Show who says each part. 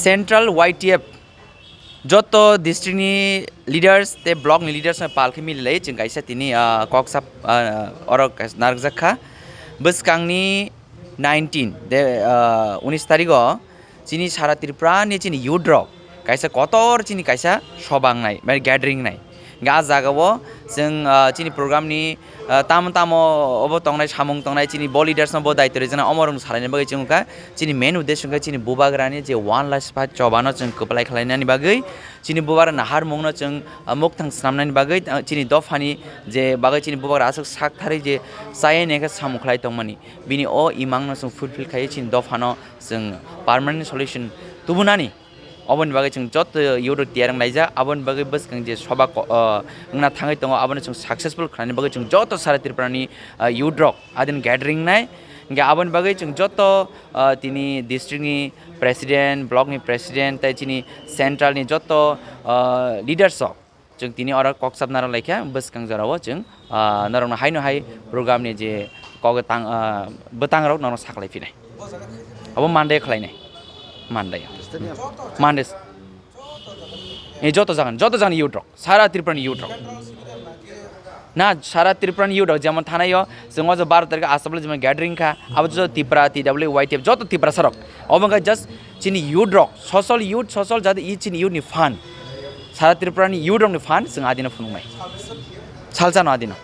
Speaker 1: central YTF joto district ni leaders te block ni leaders na palki milai jeng kaisa tini koksap orok narjakha bwskang ni 19 de 19 tariko chini sara tripura ni chini youth rok kaisa kotor chini kaisa sobang nai mai gathering nai ga jagao jeng chini program ni tamo obo tongnai samung tongnai chini bo leaders na bo daitore jana omorung salai bagai chungka chini main uddesho ka chini bubagrani je one last fight chobano jeng koplai khlainani bagai chini bubar nahar mungno jeng mukthang snamnani bagai chini dofani je bagai chini bubar asuk sakthari je saye neka samukhlai tongmani bini o imangno jeng fulfill khai chini dofano jeng permanent solution tubunani abon bagai jeng jot yoro tiarang laija abon bagai bwskang je soba ngna thangai tongo abon jeng successful khlani bagai jeng jot sara tirprani youth rock adin gathering nai ge abon bagai jeng jot tini district ni president block ni president tai chini central ni jot leaders of jeng tini ora koksap nara laikha bwskang jarao jeng narong haino hai program ni je kogatang betang rok narong saklai pinai abo Monday khlainai Monday এই যত জায়গা ইউট rock সারা ত্রিপুরানি ইউট rock না সারা ত্রিপুরানি ইউট rock যেমন থানায় जों যে 12 তারিখে আসলে যেমন গ্যাদারিং খা আবার যত ত্রিপুরা TW YTF যত ত্রিপুরা সরক অবঙ্গা জাস্ট চিনি ইউট রক সসল যাতে ই চিনি ইউট নি ফান সারা ত্রিপুরানি ইউট রক নি ফান जों আদিনা ফুনুমাই সালজানো আদিনা